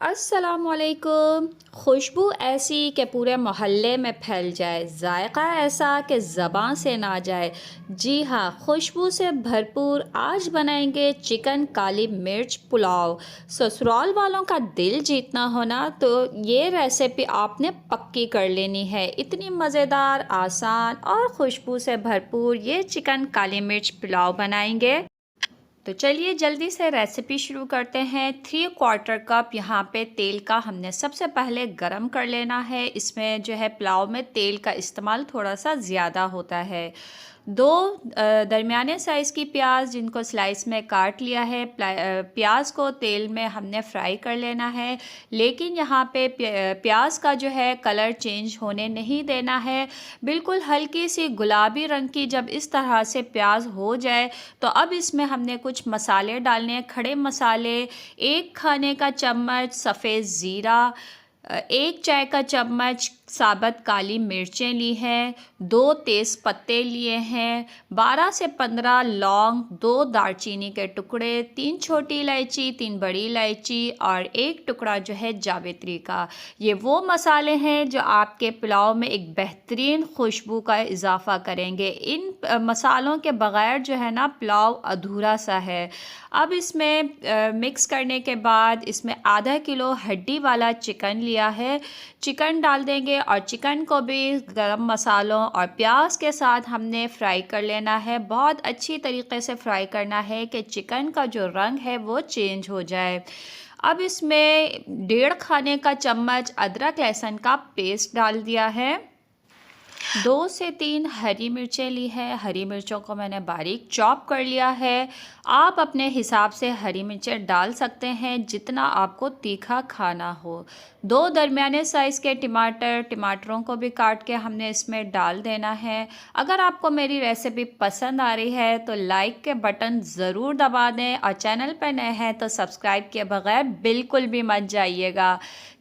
अस्सलामुअलैकुम। खुशबू ऐसी कि पूरे मोहल्ले में फैल जाए, जायका ऐसा कि ज़बान से ना जाए। जी हाँ, खुशबू से भरपूर आज बनाएंगे चिकन काली मिर्च पुलाव। ससुराल वालों का दिल जीतना हो ना, तो ये रेसिपी आपने पक्की कर लेनी है। इतनी मज़ेदार, आसान और खुशबू से भरपूर ये चिकन काली मिर्च पुलाव बनाएंगे। तो चलिए जल्दी से रेसिपी शुरू करते हैं। 3/4 कप यहाँ पे तेल का हमने सबसे पहले गरम कर लेना है। इसमें जो है पुलाव में तेल का इस्तेमाल थोड़ा सा ज़्यादा होता है। दो दरमियाने साइज़ की प्याज जिनको स्लाइस में काट लिया है। प्याज को तेल में हमने फ्राई कर लेना है, लेकिन यहाँ पे प्याज का जो है कलर चेंज होने नहीं देना है। बिल्कुल हल्की सी गुलाबी रंग की जब इस तरह से प्याज हो जाए, तो अब इसमें हमने कुछ मसाले डालने हैं। खड़े मसाले, 1 खाने का चम्मच सफ़ेद ज़ीरा, 1 चाय का चम्मच साबुत काली मिर्चें ली हैं, 2 तेज़ पत्ते लिए हैं, 12 से 15 लौंग, 2 दालचीनी के टुकड़े, 3 छोटी इलायची, 3 बड़ी इलायची और 1 टुकड़ा जो है जावित्री का। ये वो मसाले हैं जो आपके पुलाव में एक बेहतरीन खुशबू का इजाफ़ा करेंगे। इन मसालों के बग़ैर जो है ना पुलाव अधूरा सा है। अब इसमें मिक्स करने के बाद इसमें आधा किलो हड्डी वाला चिकन लिया है। चिकन डाल देंगे और चिकन को भी गरम मसालों और प्याज के साथ हमने फ्राई कर लेना है। बहुत अच्छी तरीके से फ्राई करना है कि चिकन का जो रंग है वो चेंज हो जाए। अब इसमें 1.5 खाने का चम्मच अदरक लहसुन का पेस्ट डाल दिया है। 2 से 3 हरी मिर्चें ली है। हरी मिर्चों को मैंने बारीक चॉप कर लिया है। आप अपने हिसाब से हरी मिर्चें डाल सकते हैं जितना आपको तीखा खाना हो। 2 दरमियाने साइज़ के टमाटरों को भी काट के हमने इसमें डाल देना है। अगर आपको मेरी रेसिपी पसंद आ रही है तो लाइक के बटन ज़रूर दबा दें और चैनल पर नए हैं तो सब्सक्राइब किए बगैर बिल्कुल भी मत जाइएगा।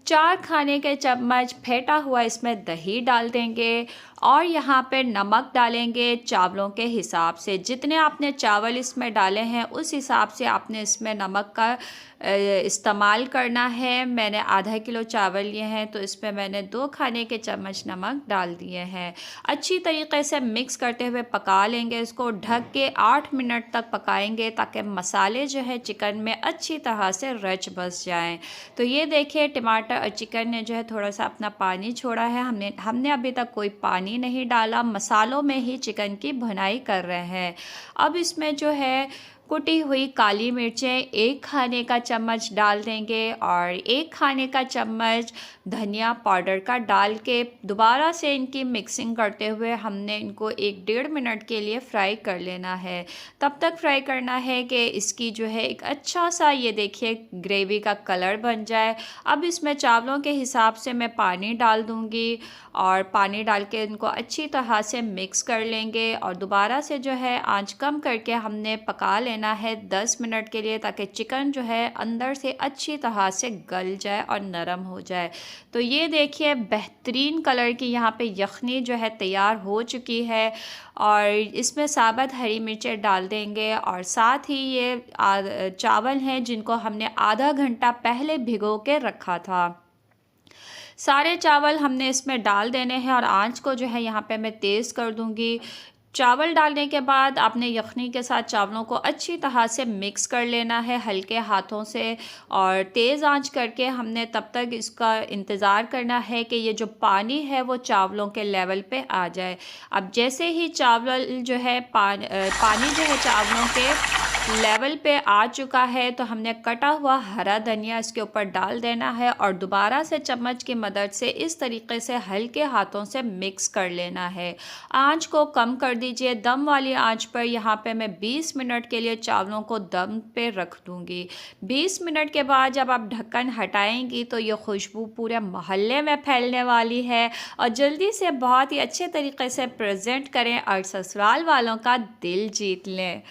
4 खाने के चम्मच फेंटा हुआ इसमें दही डाल देंगे और यहाँ पे नमक डालेंगे चावलों के हिसाब से। जितने आपने चावल इसमें डाले हैं उस हिसाब से आपने इसमें नमक का इस्तेमाल करना है। मैंने आधा किलो चावल लिए हैं तो इसमें मैंने 2 खाने के चम्मच नमक डाल दिए हैं। अच्छी तरीके से मिक्स करते हुए पका लेंगे। इसको ढक के 8 मिनट तक पकाएंगे ताकि मसाले जो है चिकन में अच्छी तरह से रच बस जाएं। तो ये देखिए टमाटर और चिकन ने जो है थोड़ा सा अपना पानी छोड़ा है। हमने अभी तक कोई पानी नहीं डाला, मसालों में ही चिकन की भुनाई कर रहे हैं। अब इसमें जो है कुटी हुई काली मिर्चें 1 खाने का चम्मच डाल देंगे और 1 खाने का चम्मच धनिया पाउडर का डाल के दोबारा से इनकी मिक्सिंग करते हुए हमने इनको 1-1.5 मिनट के लिए फ्राई कर लेना है। तब तक फ्राई करना है कि इसकी जो है एक अच्छा सा ये देखिए ग्रेवी का कलर बन जाए। अब इसमें चावलों के हिसाब से मैं पानी डाल दूँगी और पानी डाल के इनको अच्छी तरह से मिक्स कर लेंगे और दोबारा से जो है आंच कम करके हमने पका लेना है 10 मिनट के लिए ताकि चिकन जो है अंदर से अच्छी तरह से गल जाए और नरम हो जाए। तो ये देखिए बेहतरीन कलर की यहाँ पे यखनी जो है तैयार हो चुकी है और इसमें साबुत हरी मिर्चें डाल देंगे और साथ ही ये चावल हैं जिनको हमने आधा घंटा पहले भिगो के रखा था। सारे चावल हमने इसमें डाल देने हैं और आंच को जो है यहाँ पे मैं तेज़ कर दूँगी। चावल डालने के बाद आपने यखनी के साथ चावलों को अच्छी तरह से मिक्स कर लेना है हल्के हाथों से और तेज़ आंच करके हमने तब तक इसका इंतज़ार करना है कि ये जो पानी है वो चावलों के लेवल पे आ जाए। अब जैसे ही चावल जो है पानी जो है चावलों के लेवल पे आ चुका है तो हमने कटा हुआ हरा धनिया इसके ऊपर डाल देना है और दोबारा से चम्मच की मदद से इस तरीके से हल्के हाथों से मिक्स कर लेना है। आंच को कम कर दीजिए। दम वाली आंच पर यहाँ पे मैं 20 मिनट के लिए चावलों को दम पे रख दूँगी। 20 मिनट के बाद जब आप ढक्कन हटाएंगी तो ये खुशबू पूरे मोहल्ले में फैलने वाली है और जल्दी से बहुत ही अच्छे तरीके से प्रेजेंट करें और ससुराल वालों का दिल जीत लें।